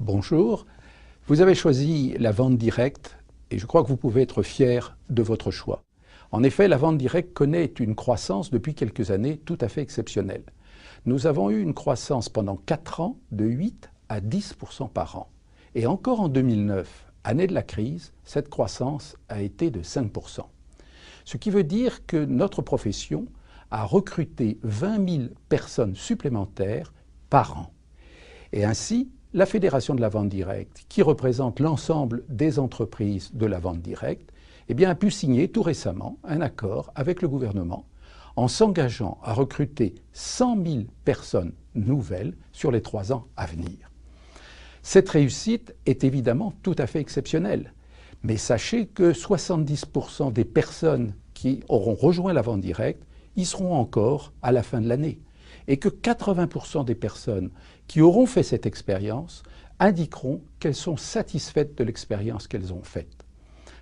Bonjour, vous avez choisi la vente directe et je crois que vous pouvez être fier de votre choix. En effet, la vente directe connaît une croissance depuis quelques années tout à fait exceptionnelle. Nous avons eu une croissance pendant 4 ans de 8 à 10% par an. Et encore en 2009, année de la crise, cette croissance a été de 5%. Ce qui veut dire que notre profession a recruté 20 000 personnes supplémentaires par an. Et ainsi, la Fédération de la vente directe, qui représente l'ensemble des entreprises de la vente directe, a pu signer tout récemment un accord avec le gouvernement en s'engageant à recruter 100 000 personnes nouvelles sur les 3 ans à venir. Cette réussite est évidemment tout à fait exceptionnelle, mais sachez que 70% des personnes qui auront rejoint la vente directe y seront encore à la fin de l'année, et que 80% des personnes qui auront fait cette expérience indiqueront qu'elles sont satisfaites de l'expérience qu'elles ont faite.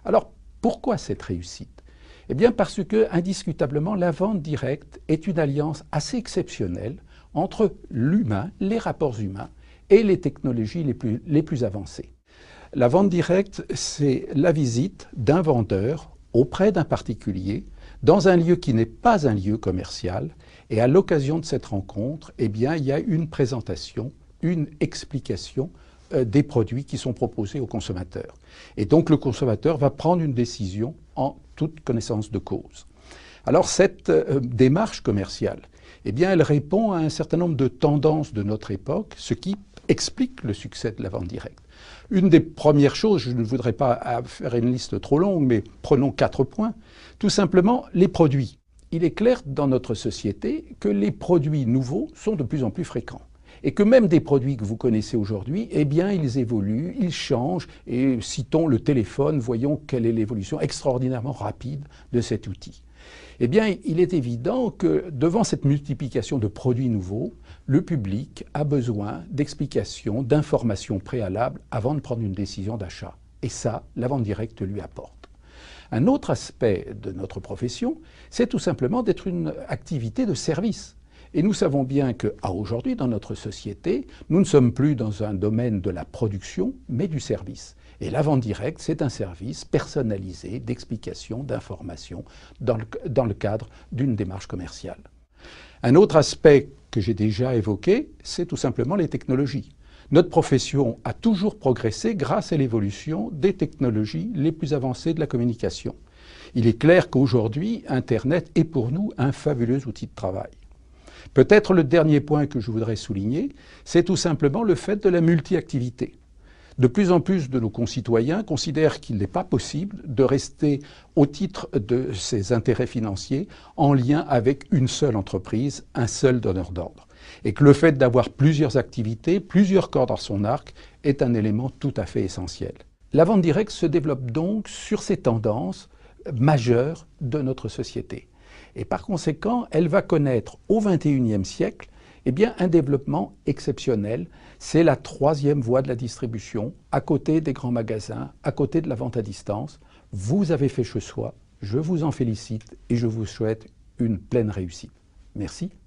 Alors, pourquoi cette réussite? Eh bien parce que, indiscutablement, la vente directe est une alliance assez exceptionnelle entre l'humain, les rapports humains, et les technologies les plus avancées. La vente directe, c'est la visite d'un vendeur auprès d'un particulier dans un lieu qui n'est pas un lieu commercial, et à l'occasion de cette rencontre, il y a une présentation, une explication des produits qui sont proposés au consommateur. Et donc le consommateur va prendre une décision en toute connaissance de cause. Alors cette démarche commerciale, elle répond à un certain nombre de tendances de notre époque, ce qui explique le succès de la vente directe. Une des premières choses, je ne voudrais pas faire une liste trop longue, mais prenons 4 points. Tout simplement, les produits. Il est clair dans notre société que les produits nouveaux sont de plus en plus fréquents. Et que même des produits que vous connaissez aujourd'hui, ils évoluent, ils changent. Et citons le téléphone, voyons quelle est l'évolution extraordinairement rapide de cet outil. Il est évident que devant cette multiplication de produits nouveaux, le public a besoin d'explications, d'informations préalables avant de prendre une décision d'achat. Et ça, la vente directe lui apporte. Un autre aspect de notre profession, c'est tout simplement d'être une activité de service. Et nous savons bien qu'aujourd'hui, dans notre société, nous ne sommes plus dans un domaine de la production, mais du service. Et la vente directe, c'est un service personnalisé d'explication, d'information dans le cadre d'une démarche commerciale. Un autre aspect que j'ai déjà évoqué, c'est tout simplement les technologies. Notre profession a toujours progressé grâce à l'évolution des technologies les plus avancées de la communication. Il est clair qu'aujourd'hui, Internet est pour nous un fabuleux outil de travail. Peut-être le dernier point que je voudrais souligner, c'est tout simplement le fait de la multi-activité. De plus en plus de nos concitoyens considèrent qu'il n'est pas possible de rester au titre de ses intérêts financiers en lien avec une seule entreprise, un seul donneur d'ordre. Et que le fait d'avoir plusieurs activités, plusieurs cordes à son arc, est un élément tout à fait essentiel. La vente directe se développe donc sur ces tendances majeures de notre société. Et par conséquent, elle va connaître au XXIe siècle un développement exceptionnel. C'est la 3e voie de la distribution, à côté des grands magasins, à côté de la vente à distance. Vous avez fait ce choix, je vous en félicite et je vous souhaite une pleine réussite. Merci.